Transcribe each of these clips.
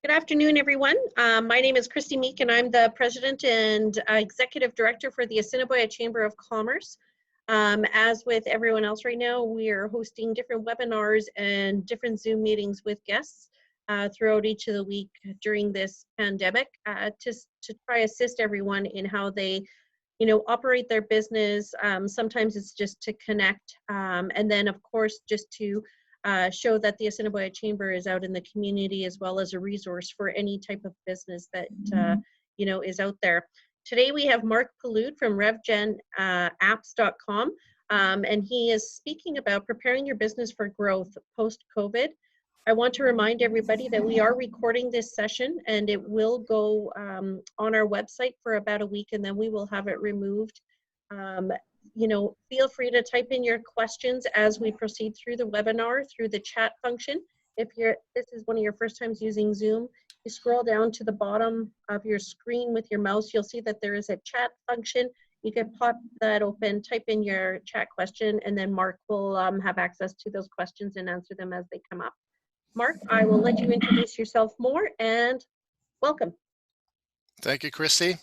Good afternoon, everyone. My name is Christy Meek, and I'm the President and Executive Director for the Assiniboia Chamber of Commerce. As with everyone else right now, we are hosting different webinars and different Zoom meetings with guests throughout each of the week during this pandemic to try assist everyone in how they operate their business. Sometimes it's just to connect, and then of course just to show that the Assiniboia Chamber is out in the community as well as a resource for any type of business that is out there. Today we have Mark Palud from RevGenApps.com, and he is speaking about preparing your business for growth post-COVID. I want to remind everybody that we are recording this session and it will go on our website for about a week, and then we will have it removed. Feel free to type in your questions as we proceed through the webinar through the chat function. If this is one of your first times using Zoom, you scroll down to the bottom of your screen with your mouse, you'll see that there is a chat function. You can pop that open, type in your chat question, and then Mark will have access to those questions and answer them as they come up. Mark, I will let you introduce yourself more, and welcome. Thank you, Christy.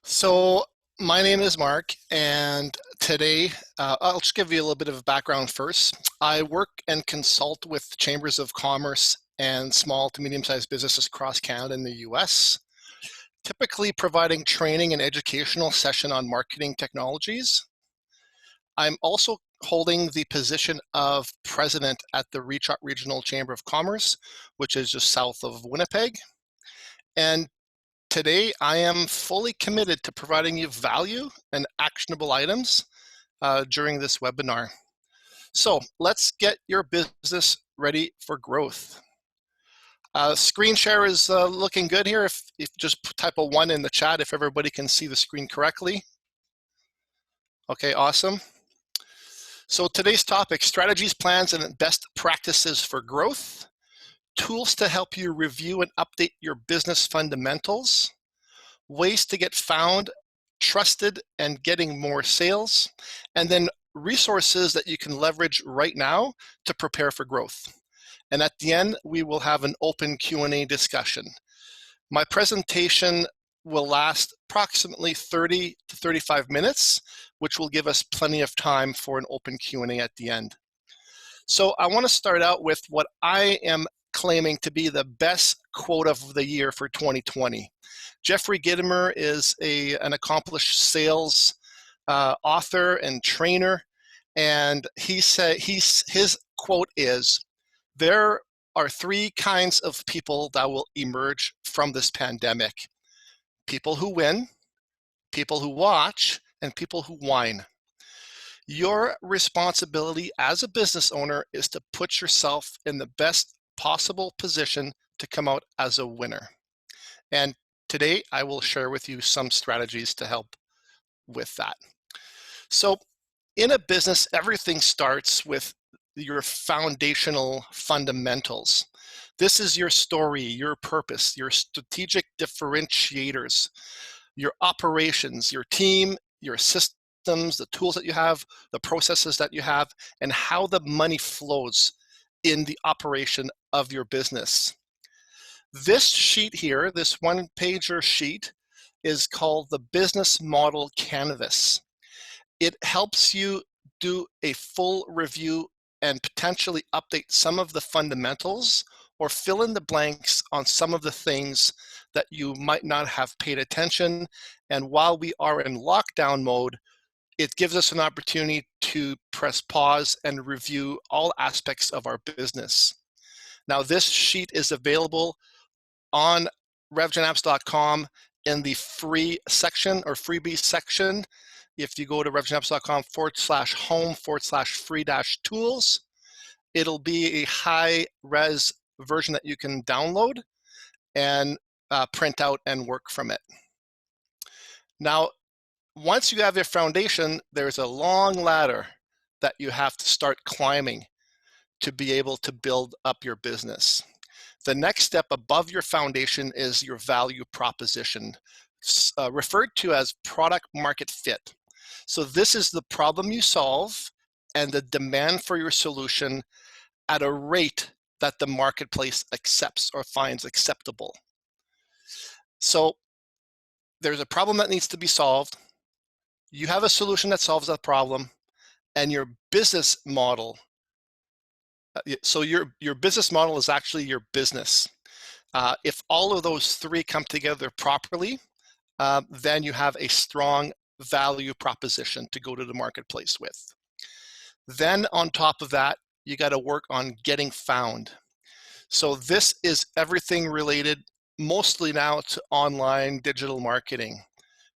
So my name is Mark, and today I'll just give you a little bit of background first. I work and consult with chambers of commerce and small to medium-sized businesses across Canada and the US, typically providing training and educational session on marketing technologies. I'm also holding the position of president at the Reach Out Regional Chamber of Commerce, which is just south of Winnipeg. And today I am fully committed to providing you value and actionable items during this webinar. So let's get your business ready for growth. Screen share is looking good here. If just type a 1 in the chat if everybody can see the screen correctly. Okay, awesome. So today's topic, strategies, plans, and best practices for growth, tools to help you review and update your business fundamentals, ways to get found, trusted, and getting more sales, and then resources that you can leverage right now to prepare for growth. And at the end, we will have an open Q&A discussion. My presentation will last approximately 30 to 35 minutes, which will give us plenty of time for an open Q&A at the end. So I want to start out with what I am claiming to be the best quote of the year for 2020. Jeffrey Gitomer is an accomplished sales author and trainer, and his quote is, "There are 3 kinds of people that will emerge from this pandemic. People who win, people who watch, and people who whine." Your responsibility as a business owner is to put yourself in the best possible position to come out as a winner. And today I will share with you some strategies to help with that. So in a business, everything starts with your foundational fundamentals. This is your story, your purpose, your strategic differentiators, your operations, your team, your systems, the tools that you have, the processes that you have, and how the money flows in the operation of your business. This sheet here, this 1-pager sheet, is called the Business Model Canvas. It helps you do a full review and potentially update some of the fundamentals or fill in the blanks on some of the things that you might not have paid attention. And while we are in lockdown mode, it gives us an opportunity to press pause and review all aspects of our business. Now, this sheet is available on RevGenApps.com in the free section or freebie section. If you go to RevGenApps.com/home/free-tools, it'll be a high-res version that you can download and print out and work from it. Now, once you have your foundation, there's a long ladder that you have to start climbing to be able to build up your business. The next step above your foundation is your value proposition, referred to as product market fit. So this is the problem you solve and the demand for your solution at a rate that the marketplace accepts or finds acceptable. So there's a problem that needs to be solved. You have a solution that solves that problem, and your business model. So your business model is actually your business. If all of those three come together properly, then you have a strong value proposition to go to the marketplace with. Then on top of that, you got to work on getting found. So this is everything related mostly now to online digital marketing.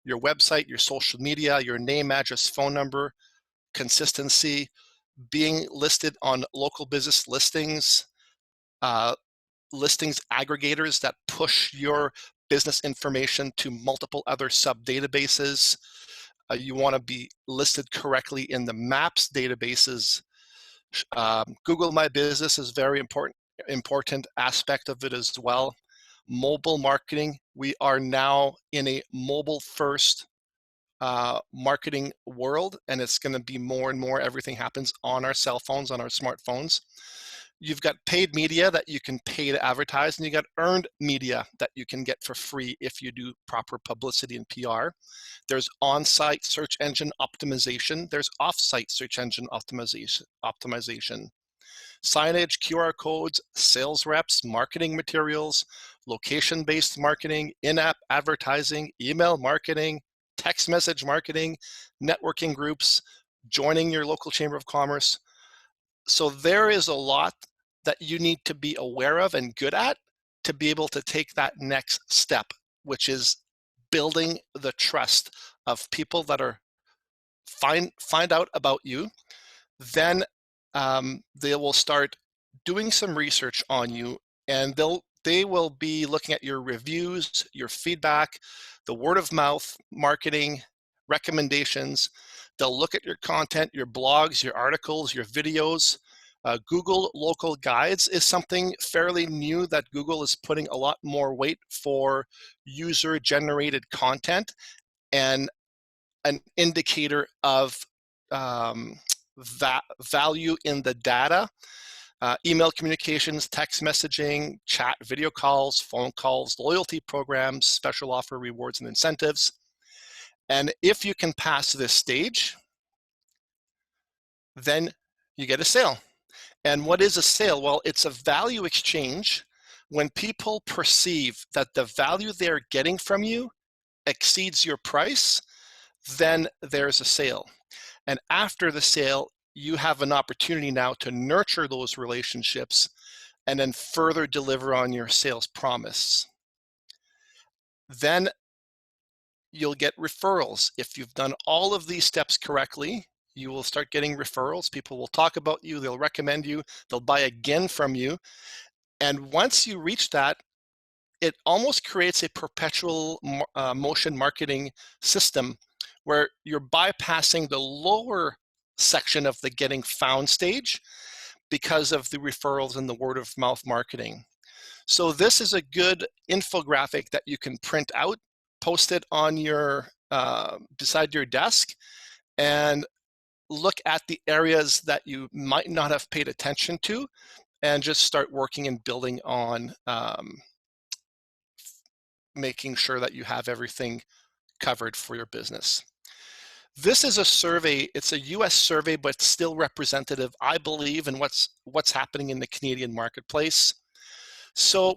Your website, your social media, your name, address, phone number, consistency, being listed on local business listings, listings aggregators that push your business information to multiple other sub-databases. You want to be listed correctly in the MAPS databases. Google My Business is very important aspect of it as well. Mobile marketing, we are now in a mobile first marketing world, and it's going to be more and more. Everything happens on our cell phones, on our smartphones. You've got paid media that you can pay to advertise, and you got earned media that you can get for free if you do proper publicity and PR. There's on-site search engine optimization. There's off-site search engine optimization. Signage, QR codes, sales reps, marketing materials, location-based marketing, in-app advertising, email marketing, text message marketing, networking groups, joining your local chamber of commerce. So there is a lot that you need to be aware of and good at to be able to take that next step, which is building the trust of people that are find out about you. Then they will start doing some research on you, and they will be looking at your reviews, your feedback, the word of mouth marketing, recommendations. They'll look at your content, your blogs, your articles, your videos. Google Local Guides is something fairly new that Google is putting a lot more weight for user-generated content and an indicator of value in the data. Email communications, text messaging, chat, video calls, phone calls, loyalty programs, special offer rewards and incentives. And if you can pass this stage, then you get a sale. And what is a sale? Well, it's a value exchange when people perceive that the value they're getting from you exceeds your price, then there's a sale. And after the sale, you have an opportunity now to nurture those relationships and then further deliver on your sales promise. Then you'll get referrals. If you've done all of these steps correctly, you will start getting referrals. People will talk about you, they'll recommend you, they'll buy again from you. And once you reach that, it almost creates a perpetual motion marketing system where you're bypassing the lower section of the getting found stage because of the referrals and the word of mouth marketing. So this is a good infographic that you can print out, post it on your beside your desk, and look at the areas that you might not have paid attention to, and just start working and building on making sure that you have everything covered for your business. This is a survey, it's a US survey, but still representative, I believe, in what's happening in the Canadian marketplace. So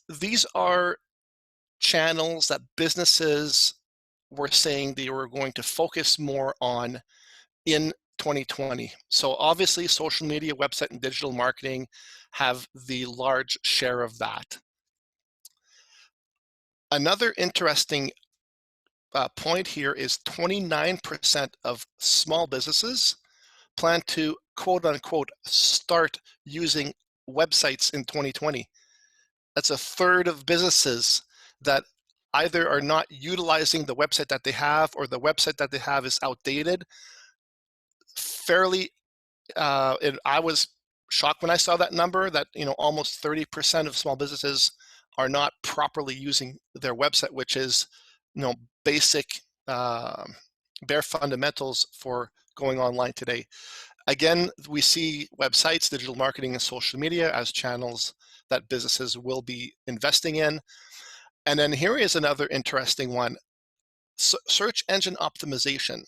these are channels that businesses were saying they were going to focus more on in 2020. So obviously social media, website, and digital marketing have the large share of that. Another interesting point here is 29% of small businesses plan to quote unquote start using websites in 2020. That's a third of businesses that either are not utilizing the website that they have, or the website that they have is outdated. Fairly, and I was shocked when I saw that number, that almost 30% of small businesses are not properly using their website, which is basic bare fundamentals for going online today. Again, we see websites, digital marketing, and social media as channels that businesses will be investing in. And then here is another interesting one, search engine optimization.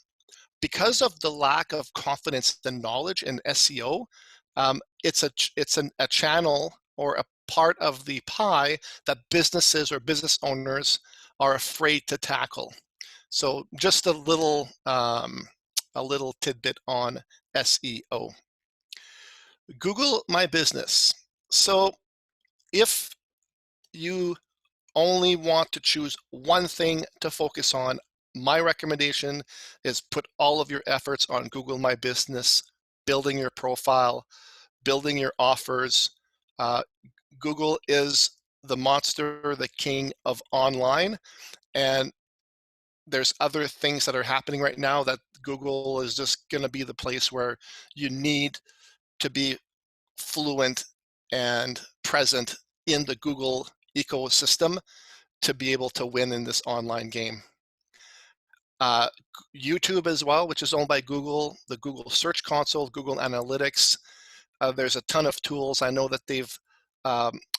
Because of the lack of confidence and knowledge in SEO, it's a channel or a part of the pie that businesses or business owners are afraid to tackle. So just a little tidbit on SEO. Google My Business. So if you only want to choose one thing to focus on, my recommendation is put all of your efforts on Google My Business, building your profile, building your offers. Google is the monster, the king of online, and there's other things that are happening right now that Google is just going to be the place where you need to be fluent and present in the Google ecosystem to be able to win in this online game. YouTube as well, which is owned by Google, the Google Search Console, Google Analytics. There's a ton of tools. I know that they've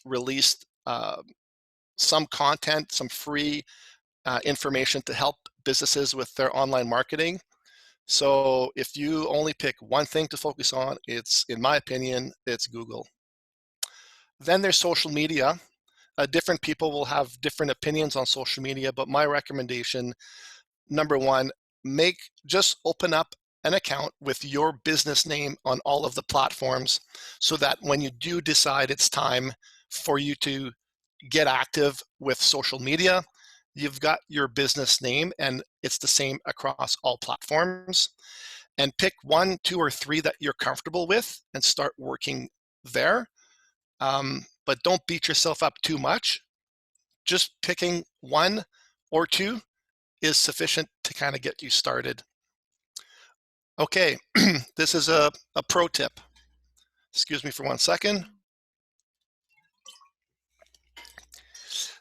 released some content, some free information to help businesses with their online marketing. So if you only pick one thing to focus on, in my opinion, it's Google. Then there's social media. Different people will have different opinions on social media, but my recommendation, number one, just open up an account with your business name on all of the platforms so that when you do decide it's time for you to get active with social media, you've got your business name and it's the same across all platforms. And pick 1, 2, or 3 that you're comfortable with and start working there. But don't beat yourself up too much. Just picking 1 or 2 is sufficient to kind of get you started. Okay, this is a pro tip. Excuse me for 1 second.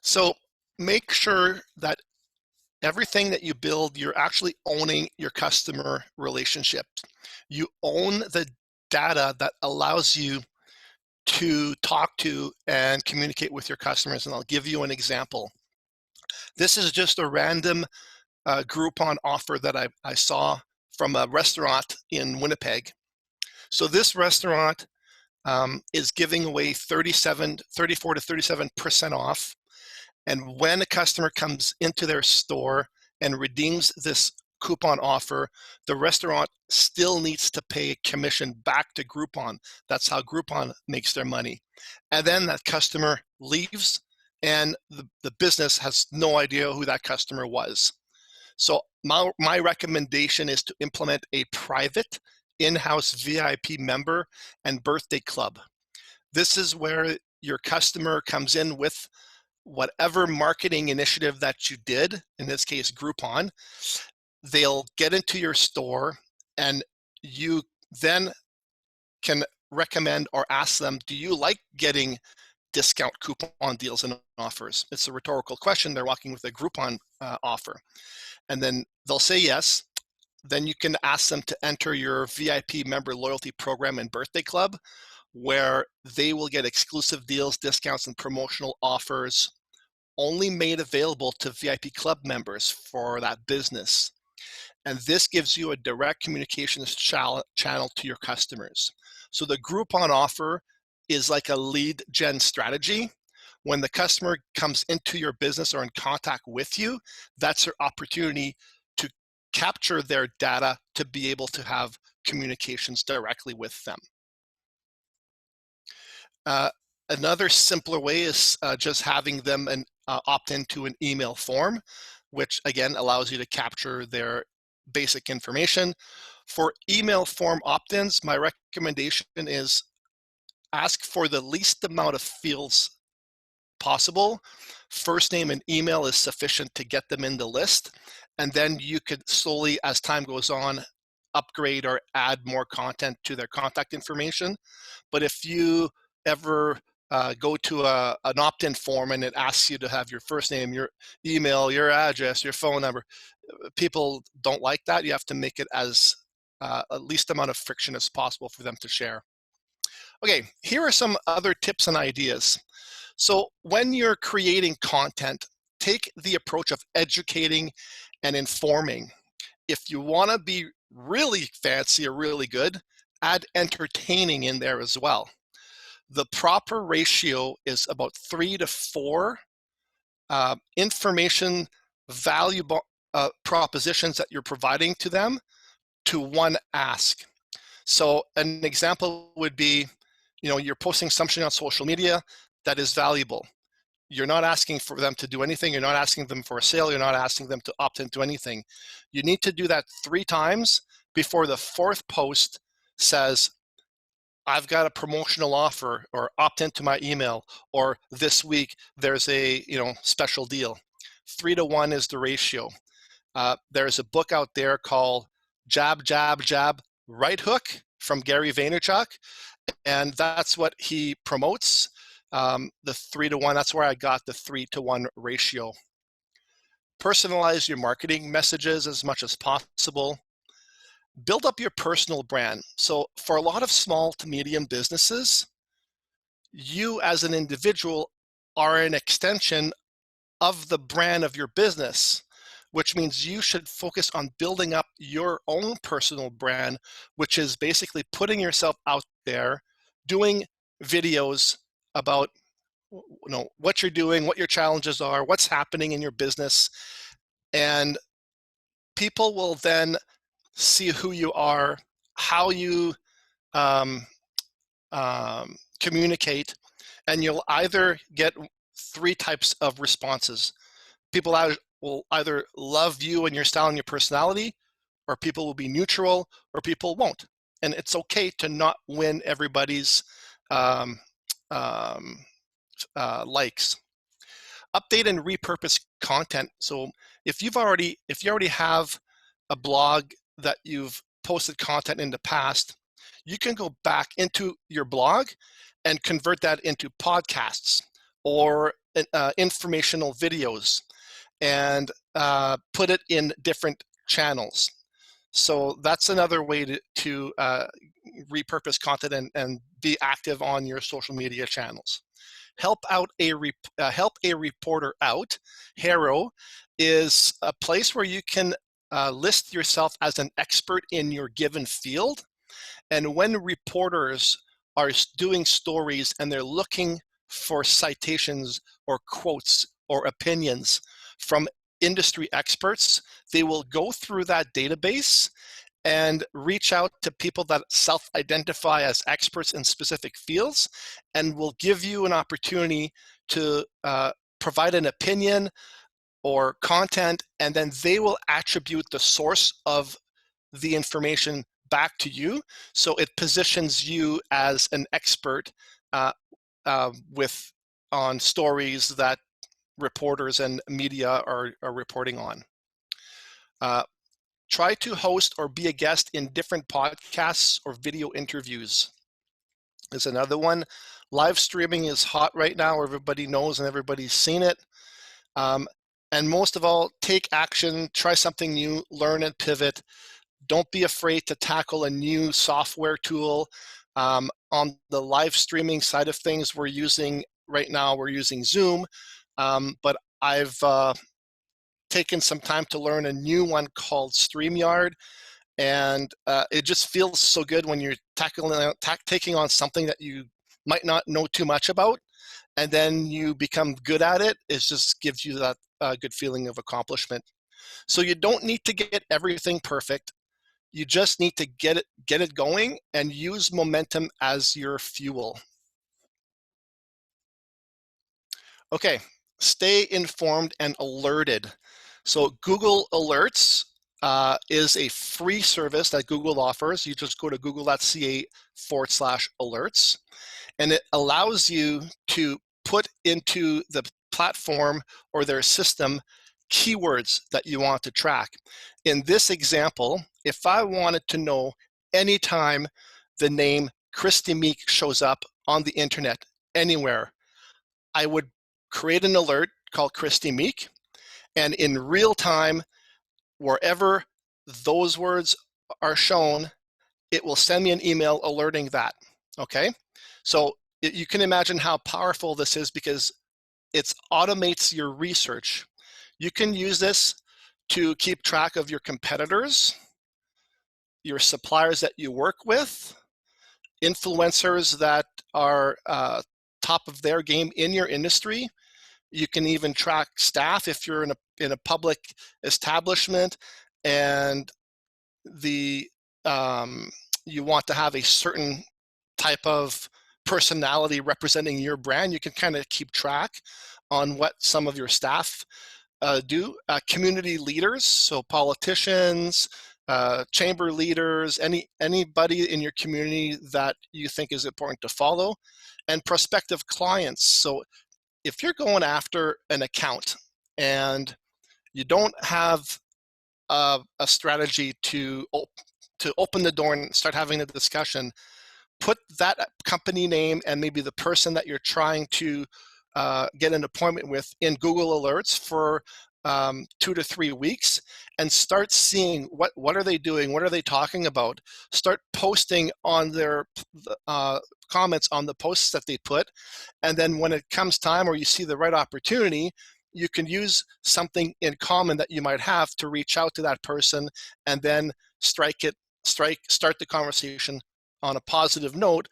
So make sure that everything that you build, you're actually owning your customer relationships. You own the data that allows you to talk to and communicate with your customers. And I'll give you an example. This is just a random Groupon offer that I saw from a restaurant in Winnipeg. So this restaurant is giving away 34 to 37% off. And when a customer comes into their store and redeems this coupon offer, the restaurant still needs to pay commission back to Groupon. That's how Groupon makes their money. And then that customer leaves and the business has no idea who that customer was. So my recommendation is to implement a private in-house VIP member and birthday club. This is where your customer comes in with whatever marketing initiative that you did, in this case Groupon. They'll get into your store and you then can recommend or ask them, do you like getting discount coupon deals and offers? It's a rhetorical question. They're walking with a Groupon offer. And then they'll say yes. Then you can ask them to enter your VIP member loyalty program and birthday club, where they will get exclusive deals, discounts, and promotional offers only made available to VIP club members for that business. And this gives you a direct communications channel to your customers. So the Groupon offer is like a lead gen strategy. When the customer comes into your business or in contact with you, that's your opportunity to capture their data to be able to have communications directly with them. Another simpler way is just having them opt into an email form, which again allows you to capture their basic information. For email form opt-ins, my recommendation is ask for the least amount of fields possible. First name and email is sufficient to get them in the list, and then you could slowly, as time goes on, upgrade or add more content to their contact information. But if you ever go to an opt-in form and it asks you to have your first name, your email, your address, your phone number, people don't like that. You have to make it as least amount of friction as possible for them to share. Okay, here are some other tips and ideas. So when you're creating content, take the approach of educating and informing. If you want to be really fancy or really good, add entertaining in there as well. The proper ratio is about 3 to 4 information valuable propositions that you're providing to them to 1 ask. So an example would be, you're posting something on social media that is valuable. You're not asking for them to do anything. You're not asking them for a sale. You're not asking them to opt into anything. You need to do that 3 times before the 4th post says, I've got a promotional offer, or opt into my email, or this week there's a special deal. 3 to 1 is the ratio. There's a book out there called Jab, Jab, Jab, Right Hook from Gary Vaynerchuk, and that's what he promotes. The 3 to 1, that's where I got the 3 to 1 ratio. Personalize your marketing messages as much as possible. Build up your personal brand. So for a lot of small to medium businesses, you as an individual are an extension of the brand of your business, which means you should focus on building up your own personal brand, which is basically putting yourself out there, doing videos about what you're doing, what your challenges are, what's happening in your business, and people will then see who you are, how you communicate, and you'll either get 3 types of responses. People will either love you and your style and your personality, or people will be neutral, or people won't. And it's okay to not win everybody's likes. Update and repurpose content. So if you already have a blog that you've posted content in the past, you can go back into your blog and convert that into podcasts or informational videos, and put it in different channels. So that's another way to repurpose content and be active on your social media channels. Help a reporter out. HARO is a place where you can list yourself as an expert in your given field. And when reporters are doing stories and they're looking for citations or quotes or opinions from industry experts, they will go through that database and reach out to people that self-identify as experts in specific fields, and will give you an opportunity to provide an opinion or content, and then they will attribute the source of the information back to you. So it positions you as an expert on stories that reporters and media are reporting on. Try to host or be a guest in different podcasts or video interviews is another one. Live streaming is hot right now. Everybody knows and everybody's seen it. And most of all, take action, try something new, learn and pivot. Don't be afraid to tackle a new software tool. On the live streaming side of things, we're using Zoom, but I've taken some time to learn a new one called StreamYard, and it just feels so good when you're taking on something that you might not know too much about, and then you become good at it. It just gives you that good feeling of accomplishment. So you don't need to get everything perfect. You just need to get it going and use momentum as your fuel. Okay, stay informed and alerted. So Google Alerts is a free service that Google offers. You just go to google.ca/alerts, and it allows you to put into the platform or their system keywords that you want to track. In this example, if I wanted to know anytime the name Kristi Meek shows up on the internet anywhere, I would create an alert called Kristi Meek, and in real time, wherever those words are shown, it will send me an email alerting that, okay? So you can imagine how powerful this is because it automates your research. You can use this to keep track of your competitors, your suppliers that you work with, influencers that are top of their game in your industry. You can even track staff if you're in a public establishment and the you want to have a certain type of personality representing your brand. You can kind of keep track on what some of your staff do. Community leaders, so politicians, chamber leaders, anybody in your community that you think is important to follow, and prospective clients. So if you're going after an account and you don't have a strategy to open the door and start having a discussion, put that company name and maybe the person that you're trying to get an appointment with in Google Alerts for 2 to 3 weeks and start seeing what are they doing, what are they talking about. Start posting on their comments on the posts that they put, and then when it comes time or you see the right opportunity, you can use something in common that you might have to reach out to that person and then start the conversation on a positive note,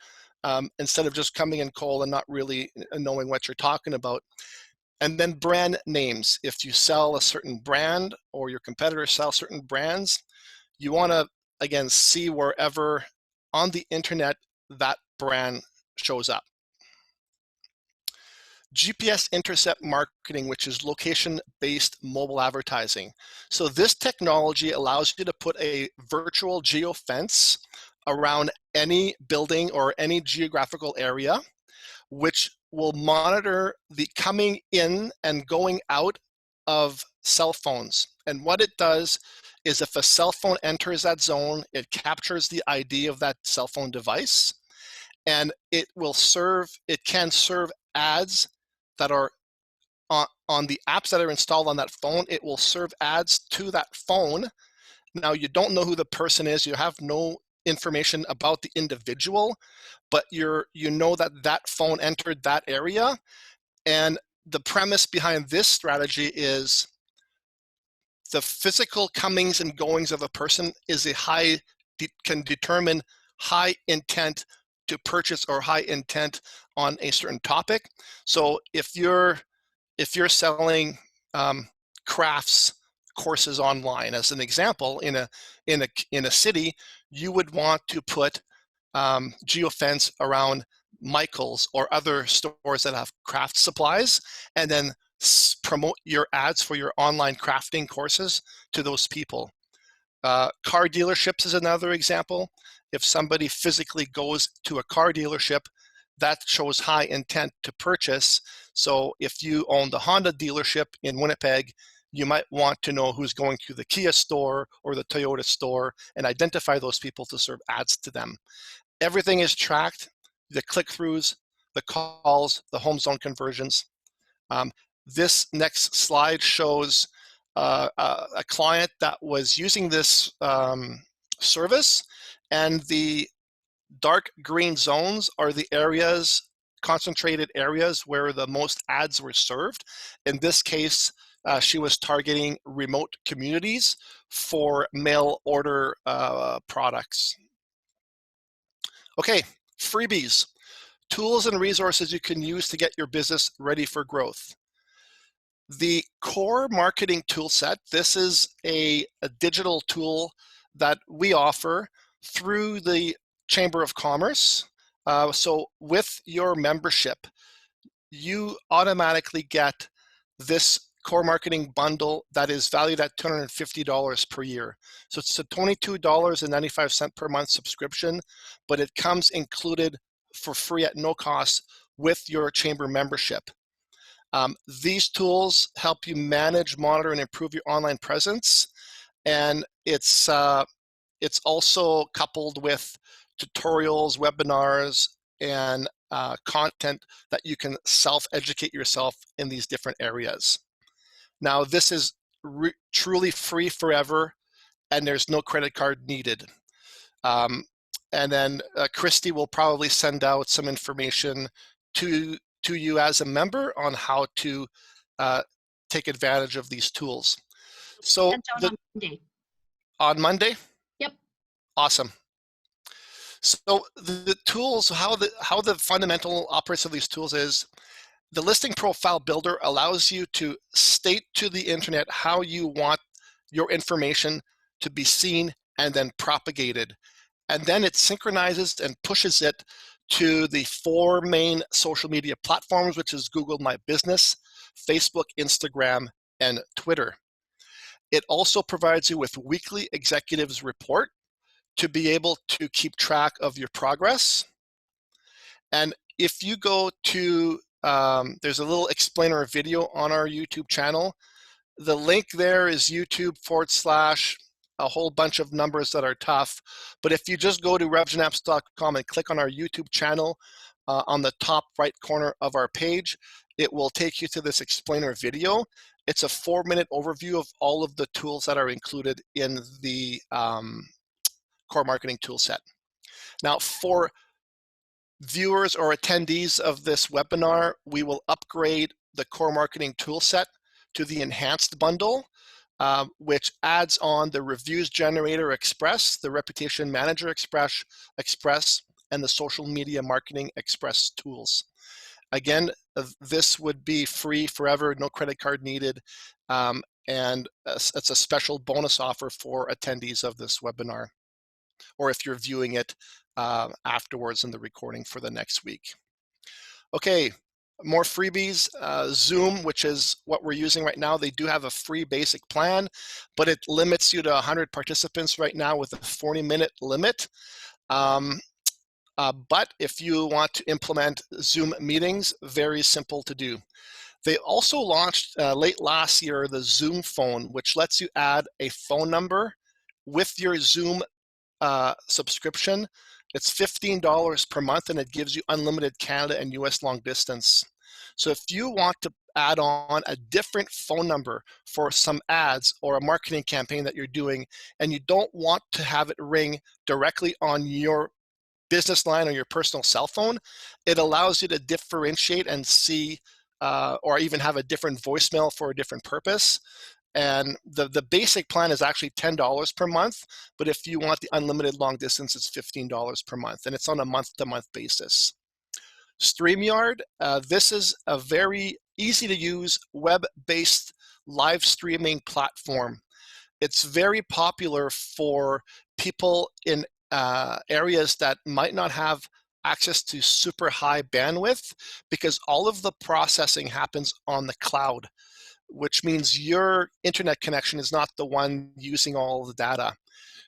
instead of just coming in cold and not really knowing what you're talking about. And then brand names. If you sell a certain brand or your competitors sell certain brands, you want to, again, see wherever on the internet that brand shows up. GPS intercept marketing, which is location-based mobile advertising. So this technology allows you to put a virtual geofence around any building or any geographical area, which will monitor the coming in and going out of cell phones. And what it does is if a cell phone enters that zone, it captures the ID of that cell phone device, and it can serve ads that are on the apps that are installed on that phone. It will serve ads to that phone. Now, you don't know who the person is. You have no information about the individual, but you know that that phone entered that area. And the premise behind this strategy is the physical comings and goings of a person can determine high intent to purchase or high intent on a certain topic. So if you're selling crafts courses online, as an example, in a city, you would want to put geofence around Michael's or other stores that have craft supplies, and then promote your ads for your online crafting courses to those people. Car dealerships is another example. If somebody physically goes to a car dealership, that shows high intent to purchase. So if you own the Honda dealership in Winnipeg, you might want to know who's going to the Kia store or the Toyota store and identify those people to serve ads to them. Everything is tracked, the click-throughs, the calls, the home zone conversions. This next slide shows a client that was using this service, and the dark green zones are the areas, concentrated areas where the most ads were served. In this case, she was targeting remote communities for mail order products. Okay, freebies, tools and resources you can use to get your business ready for growth. The core marketing tool set, this is a digital tool that we offer through the Chamber of Commerce. So with your membership, you automatically get this core marketing bundle that is valued at $250 per year. So it's a $22.95 per month subscription, but it comes included for free at no cost with your Chamber membership. These tools help you manage, monitor, and improve your online presence, and it's also coupled with tutorials, webinars, and content that you can self-educate yourself in these different areas. Now, this is truly free forever, and there's no credit card needed. And then Christy will probably send out some information to you as a member on how to take advantage of these tools. So Sent out on Monday. on Monday? Yep. Awesome. So the tools, how the fundamental operates of these tools is the listing profile builder allows you to state to the internet how you want your information to be seen and then propagated. And then it synchronizes and pushes it to the 4 main social media platforms, which is Google My Business, Facebook, Instagram, and Twitter. It also provides you with weekly executives report to be able to keep track of your progress. And if you go to, there's a little explainer video on our YouTube channel. The link there is YouTube/ a whole bunch of numbers that are tough. But if you just go to revgenapps.com and click on our YouTube channel on the top right corner of our page, it will take you to this explainer video. It's a 4-minute overview of all of the tools that are included in the core marketing tool set. Now, for viewers or attendees of this webinar, we will upgrade the core marketing tool set to the enhanced bundle, which adds on the Reviews Generator Express, the Reputation Manager Express, and the Social Media Marketing Express tools. Again, this would be free forever, no credit card needed, and it's a special bonus offer for attendees of this webinar, or if you're viewing it afterwards in the recording for the next week. Okay, more freebies. Zoom, which is what we're using right now, they do have a free basic plan, but it limits you to 100 participants right now with a 40-minute limit. But if you want to implement Zoom meetings, very simple to do. They also launched late last year the Zoom Phone, which lets you add a phone number with your Zoom subscription. It's $15 per month, and it gives you unlimited Canada and US long distance. So if you want to add on a different phone number for some ads or a marketing campaign that you're doing, and you don't want to have it ring directly on your business line or your personal cell phone, it allows you to differentiate and see or even have a different voicemail for a different purpose. And the basic plan is actually $10 per month, but if you want the unlimited long distance, it's $15 per month, and it's on a month-to-month basis. StreamYard, this is a very easy to use web-based live streaming platform. It's very popular for people in areas that might not have access to super high bandwidth, because all of the processing happens on the cloud, which means your internet connection is not the one using all the data.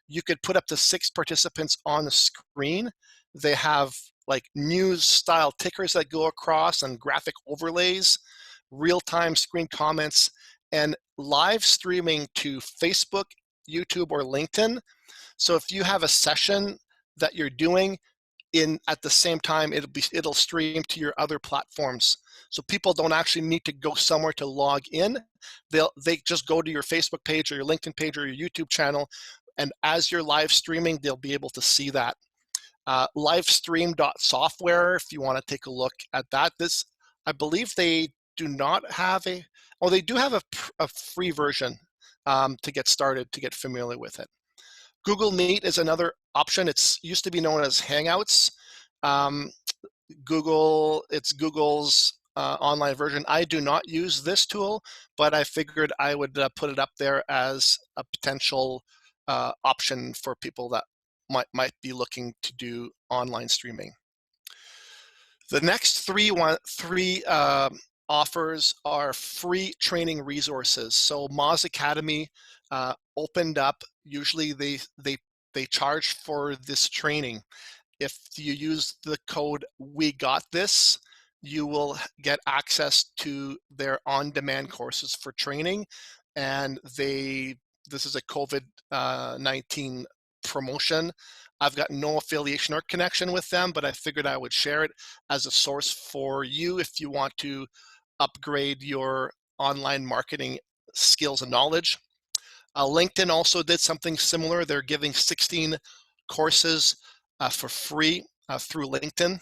You could put up to 6 participants on the screen. They have like news style tickers that go across and graphic overlays, real-time screen comments, and live streaming to Facebook, YouTube, or LinkedIn. So if you have a session that you're doing at the same time, it'll stream to your other platforms. So people don't actually need to go somewhere to log in. They just go to your Facebook page or your LinkedIn page or your YouTube channel, and as you're live streaming, they'll be able to see that. Livestream.software, if you want to take a look at that. This, I believe they do not have they do have a free version to get started, to get familiar with it. Google Meet is another option. It's used to be known as Hangouts. It's Google's online version. I do not use this tool, but I figured I would put it up there as a potential option for people that might be looking to do online streaming. The next three offers are free training resources. So Moz Academy opened up. Usually they charge for this training. If you use the code WeGotThis, you will get access to their on-demand courses for training. And this is a COVID-19 promotion. I've got no affiliation or connection with them, but I figured I would share it as a source for you if you want to upgrade your online marketing skills and knowledge. LinkedIn also did something similar. They're giving 16 courses for free through LinkedIn,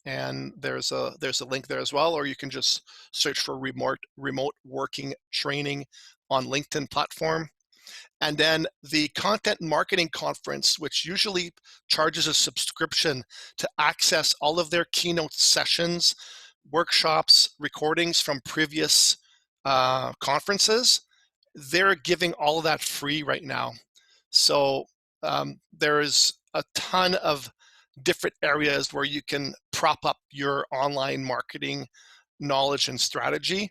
and there's a link there as well, or you can just search for remote working training on LinkedIn platform. And then the Content Marketing Conference, which usually charges a subscription to access all of their keynote sessions, workshops, recordings from previous conferences. They're giving all of that free right now. So there's a ton of different areas where you can prop up your online marketing knowledge and strategy.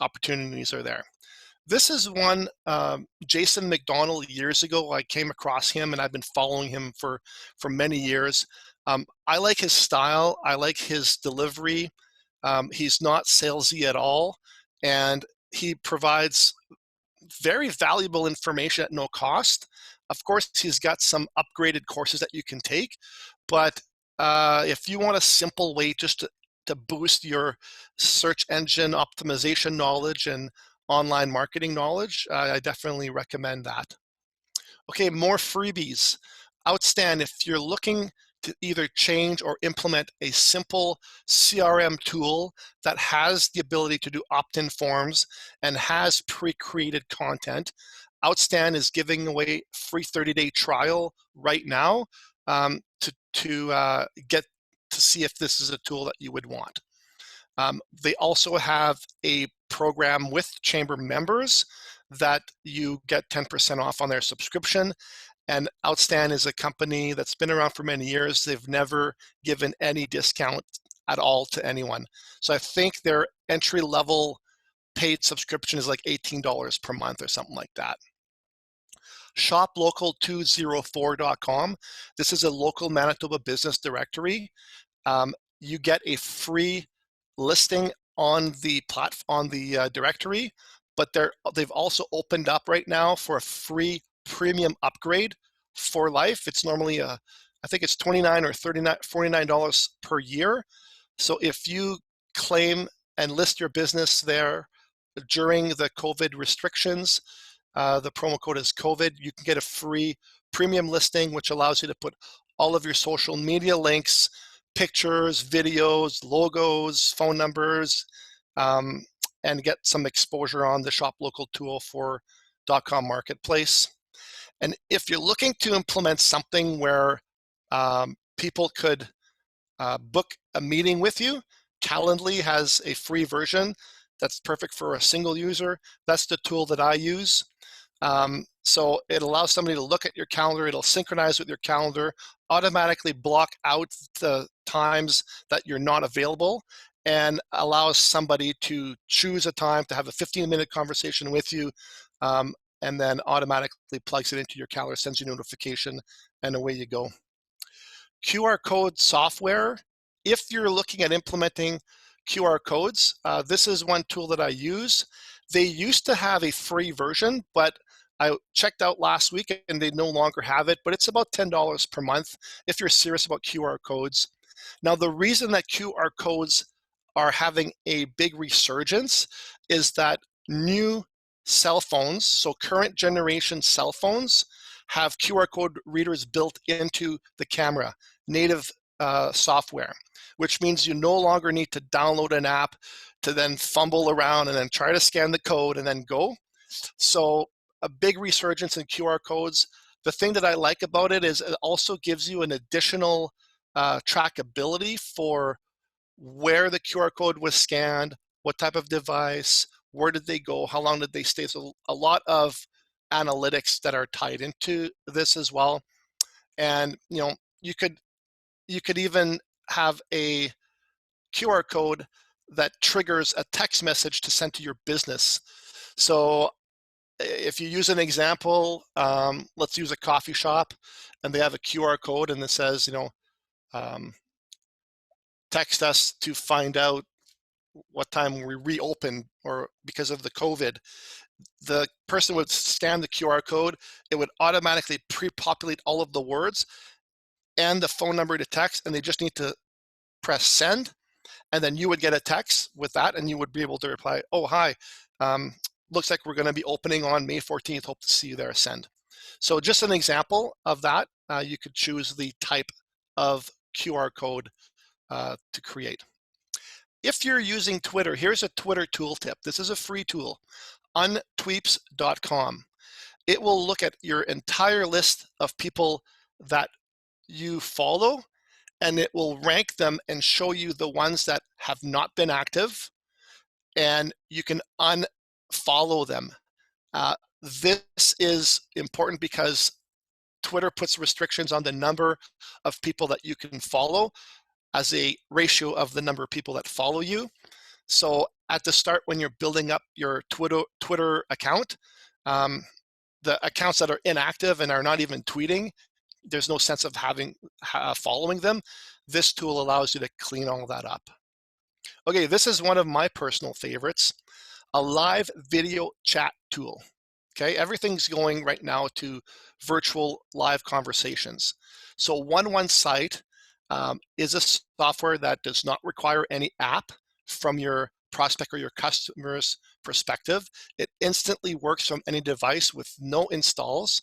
Opportunities are there. This is one, Jason McDonald, years ago, I came across him and I've been following him for many years. I like his style. I like his delivery. He's not salesy at all. And he provides very valuable information at no cost. Of course, he's got some upgraded courses that you can take. But if you want a simple way just to boost your search engine optimization knowledge and online marketing knowledge, I definitely recommend that. Okay, more freebies. Outstand, if you're looking to either change or implement a simple CRM tool that has the ability to do opt-in forms and has pre-created content, Outstand is giving away free 30-day trial right now to get to see if this is a tool that you would want. They also have a program with Chamber members that you get 10% off on their subscription. And Outstand is a company that's been around for many years. They've never given any discount at all to anyone. So I think their entry-level paid subscription is like $18 per month or something like that. ShopLocal204.com. This is a local Manitoba business directory. You get a free listing on the directory, but they've also opened up right now for a free premium upgrade for life. It's normally I think it's $29 or $49 per year. So if you claim and list your business there during the COVID restrictions, the promo code is COVID, you can get a free premium listing, which allows you to put all of your social media links, pictures, videos, logos, phone numbers, and get some exposure on the ShopLocal204.com marketplace. And if you're looking to implement something where people could book a meeting with you, Calendly has a free version that's perfect for a single user. That's the tool that I use. So it allows somebody to look at your calendar, it'll synchronize with your calendar, automatically block out the times that you're not available, and allows somebody to choose a time to have a 15-minute conversation with you, and then automatically plugs it into your calendar, sends you a notification, and away you go. QR code software. If you're looking at implementing QR codes, this is one tool that I use. They used to have a free version, but I checked out last week and they no longer have it, but it's about $10 per month if you're serious about QR codes. Now, the reason that QR codes are having a big resurgence is that new cell phones, so current generation cell phones, have QR code readers built into the camera, native software, which means you no longer need to download an app to then fumble around and then try to scan the code and then go. So a big resurgence in QR codes. The thing that I like about it is it also gives you an additional trackability for where the QR code was scanned, what type of device, where did they go, how long did they stay. So a lot of analytics that are tied into this as well. And you could even have a QR code that triggers a text message to send to your business. So if you use an example, let's use a coffee shop and they have a QR code and it says, text us to find out what time we reopen, or because of the COVID, the person would scan the QR code, it would automatically pre-populate all of the words and the phone number to text, and they just need to press send, and then you would get a text with that, and you would be able to reply, oh, hi, looks like we're going to be opening on May 14th, hope to see you there, send. So just an example of that. you could choose the type of QR code to create. If you're using Twitter, here's a Twitter tooltip. This is a free tool, untweeps.com. It will look at your entire list of people that you follow, and it will rank them and show you the ones that have not been active, and you can unfollow them. This is important because Twitter puts restrictions on the number of people that you can follow as a ratio of the number of people that follow you. So at the start, when you're building up your Twitter account, the accounts that are inactive and are not even tweeting, there's no sense of following them. This tool allows you to clean all that up. Okay, this is one of my personal favorites, a live video chat tool. Okay, everything's going right now to virtual live conversations. So OneSite is a software that does not require any app from your prospect or your customer's perspective. It instantly works from any device with no installs.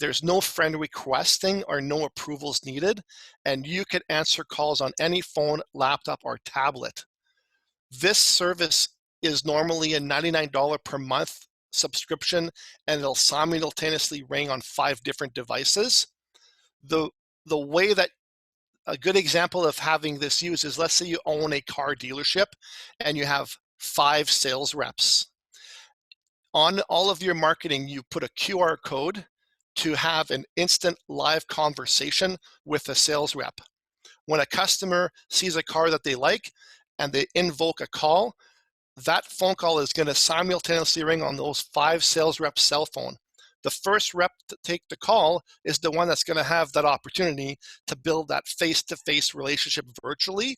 There's no friend requesting or no approvals needed, and you can answer calls on any phone, laptop, or tablet. This service is normally a $99 per month subscription, and it'll simultaneously ring on 5 different devices. The way that a good example of having this used is, let's say you own a car dealership and you have 5 sales reps. On all of your marketing, you put a QR code to have an instant live conversation with a sales rep. When a customer sees a car that they like and they invoke a call, that phone call is going to simultaneously ring on those 5 sales reps' cell phone. The first rep to take the call is the one that's going to have that opportunity to build that face-to-face relationship virtually,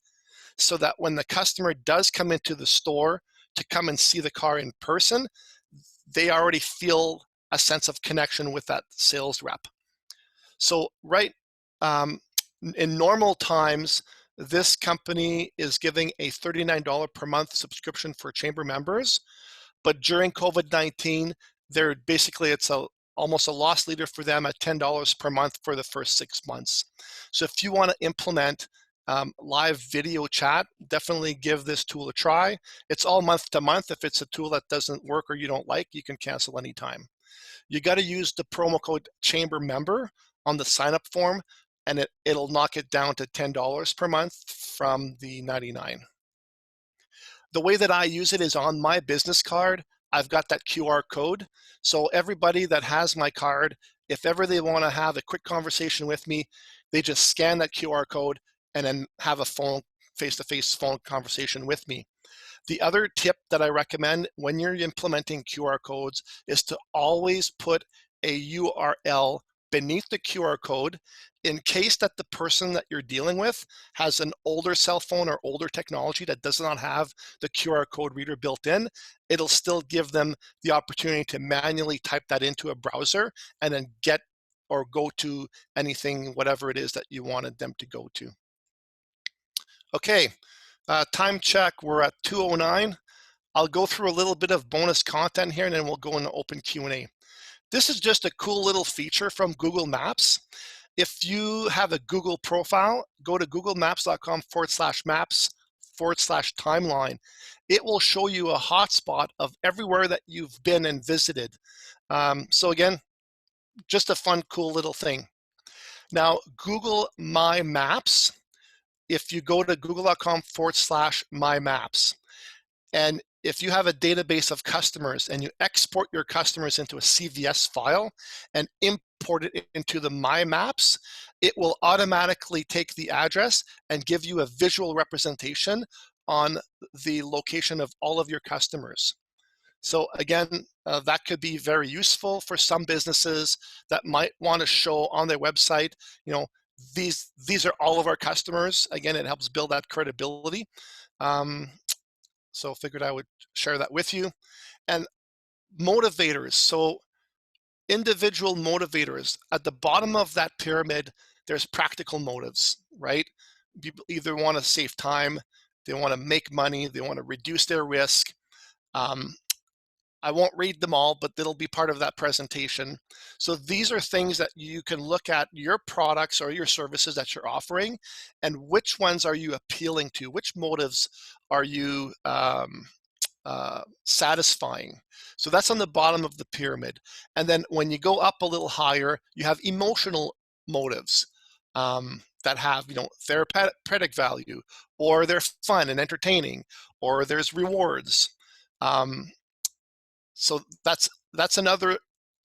so that when the customer does come into the store to come and see the car in person, they already feel a sense of connection with that sales rep. So in normal times, this company is giving a $39 per month subscription for chamber members, but during COVID-19, it's almost a loss leader for them at $10 per month for the first 6 months. So if you want to implement live video chat, definitely give this tool a try. It's all month to month. If it's a tool that doesn't work or you don't like, you can cancel anytime. You got to use the promo code chamber member on the sign up form, and it'll knock it down to $10 per month from the $99. The way that I use it is on my business card. I've got that QR code. So everybody that has my card, if ever they want to have a quick conversation with me, they just scan that QR code and then have a face-to-face phone conversation with me. The other tip that I recommend when you're implementing QR codes is to always put a URL beneath the QR code in case that the person that you're dealing with has an older cell phone or older technology that does not have the QR code reader built in. It'll still give them the opportunity to manually type that into a browser and then get or go to anything, whatever it is that you wanted them to go to. Okay, time check, we're at 2:09. I'll go through a little bit of bonus content here and then we'll go into open Q&A. This is just a cool little feature from Google Maps. If you have a Google profile, go to googlemaps.com/maps/timeline. It will show you a hotspot of everywhere that you've been and visited. So again, just a fun, cool little thing. Now, Google My Maps, if you go to google.com/My Maps, and if you have a database of customers and you export your customers into a CVS file and import it into the My Maps, it will automatically take the address and give you a visual representation on the location of all of your customers. So again, that could be very useful for some businesses that might want to show on their website, these are all of our customers. Again, it helps build that credibility. So figured I would share that with you. And motivators. So individual motivators. At the bottom of that pyramid, there's practical motives, right? People either want to save time, they want to make money, they want to reduce their risk. I won't read them all, but it'll be part of that presentation. So these are things that you can look at your products or your services that you're offering, and which ones are you appealing to? Which motives are you satisfying? So that's on the bottom of the pyramid. And then when you go up a little higher, you have emotional motives that have, therapeutic value, or they're fun and entertaining, or there's rewards. So that's another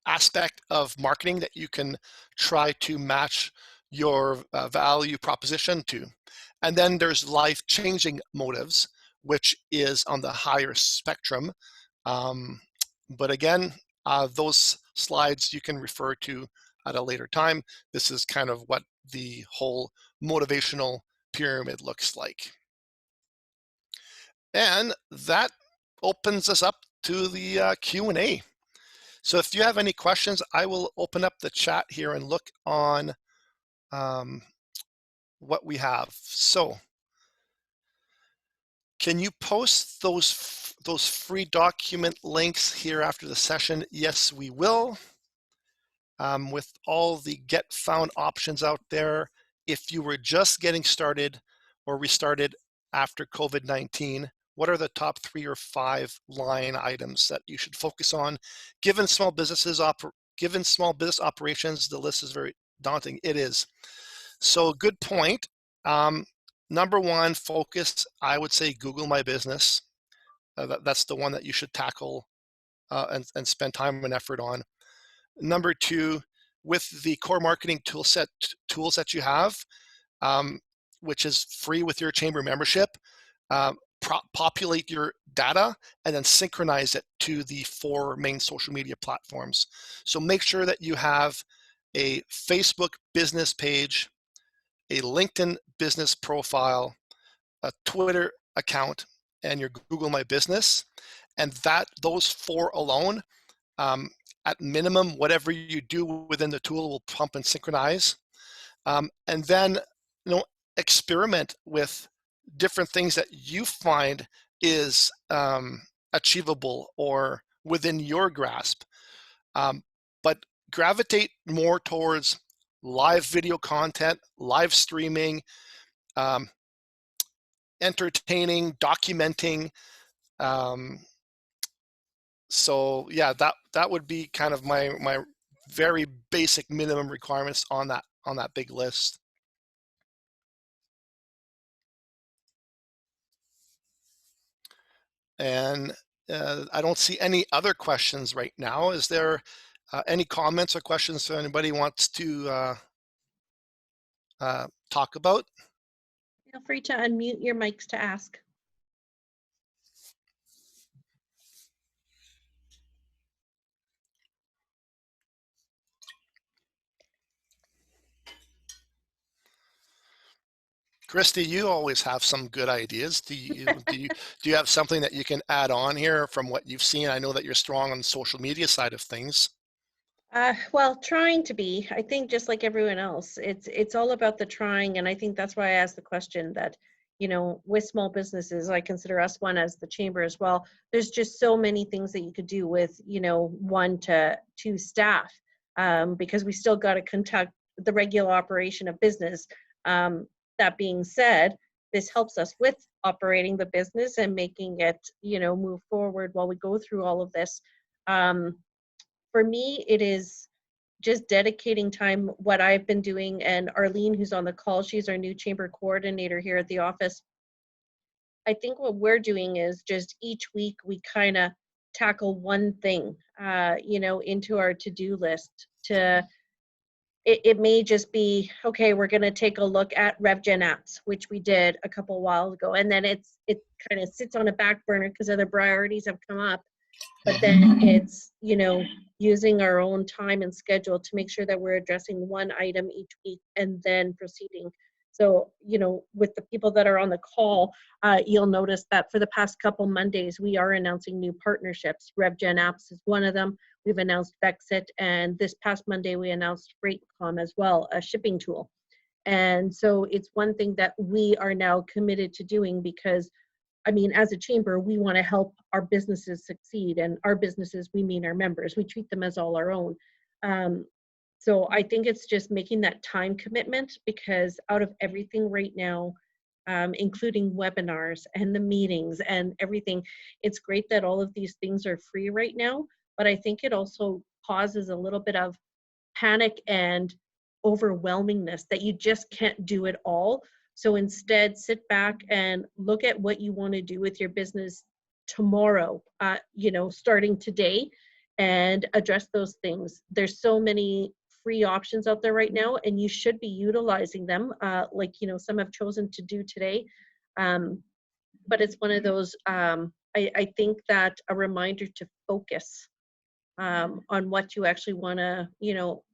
aspect of marketing that you can try to match your value proposition to. And then there's life-changing motives, which is on the higher spectrum. But again, those slides you can refer to at a later time. This is kind of what the whole motivational pyramid looks like. And that opens us up to the Q&A. So if you have any questions, I will open up the chat here and look on what we have. So can you post those free document links here after the session? Yes, we will. With all the get found options out there, if you were just getting started or restarted after COVID-19, what are the top 3 or 5 line items that you should focus on? Given small business operations, the list is very daunting. It is. So good point. Number 1, focus, I would say Google My Business. That's the one that you should tackle and spend time and effort on. Number 2, with the core marketing tools that you have, which is free with your chamber membership, populate your data and then synchronize it to the 4 main social media platforms. So make sure that you have a Facebook business page, a LinkedIn business profile, a Twitter account, and your Google My Business. And those 4 alone, at minimum, whatever you do within the tool will pump and synchronize. And then, experiment with different things that you find is achievable or within your grasp. But gravitate more towards live video content, live streaming, entertaining, documenting. So yeah, that would be kind of my very basic minimum requirements on that big list. And I don't see any other questions right now. Is there any comments or questions that anybody wants to talk about? Feel free to unmute your mics to ask. Christy, you always have some good ideas. Do you have something that you can add on here from what you've seen? I know that you're strong on the social media side of things. Well, trying to be. I think just like everyone else, it's all about the trying, and I think that's why I asked the question that, with small businesses, I consider us one as the chamber as well. There's just so many things that you could do with, 1 to 2 staff, because we still got to conduct the regular operation of business. That being said, this helps us with operating the business and making it, move forward while we go through all of this. For me, it is just dedicating time, what I've been doing, and Arlene, who's on the call, she's our new chamber coordinator here at the office. I think what we're doing is just each week we kind of tackle one thing, into our to-do list. It may just be, okay, we're going to take a look at RevGen apps, which we did a couple while ago, and then it kind of sits on a back burner because other priorities have come up. But then it's, using our own time and schedule to make sure that we're addressing one item each week and then proceeding. So, with the people that are on the call, you'll notice that for the past couple Mondays, we are announcing new partnerships. RevGen Apps is one of them. We've announced Vexit, and this past Monday, we announced FreightCom as well, a shipping tool. And so it's one thing that we are now committed to doing, because I mean, as a chamber, we want to help our businesses succeed, and our businesses, we mean our members. We treat them as all our own. So I think it's just making that time commitment, because out of everything right now, including webinars and the meetings and everything, it's great that all of these things are free right now, but I think it also causes a little bit of panic and overwhelmingness that you just can't do it all. So instead, sit back and look at what you want to do with your business tomorrow, starting today, and address those things. There's so many free options out there right now, and you should be utilizing them, some have chosen to do today. But it's one of those, I think that a reminder to focus on what you actually want to,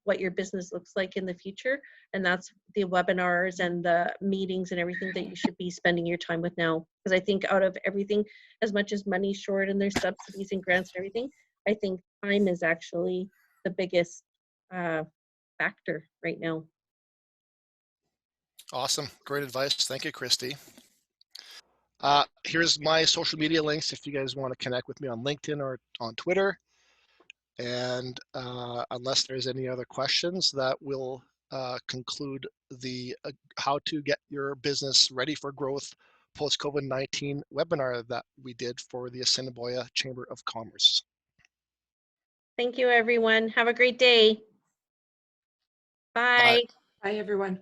what your business looks like in the future. And that's the webinars and the meetings and everything that you should be spending your time with now. Because I think out of everything, as much as money's short and there's subsidies and grants and everything, I think time is actually the biggest factor right now. Awesome. Great advice. Thank you, Christy. Here's my social media links if you guys want to connect with me on LinkedIn or on Twitter. And unless there's any other questions, that will conclude the how to get your business ready for growth post-COVID-19 webinar that we did for the Assiniboia Chamber of Commerce. Thank you, everyone. Have a great day. Bye. Bye, everyone.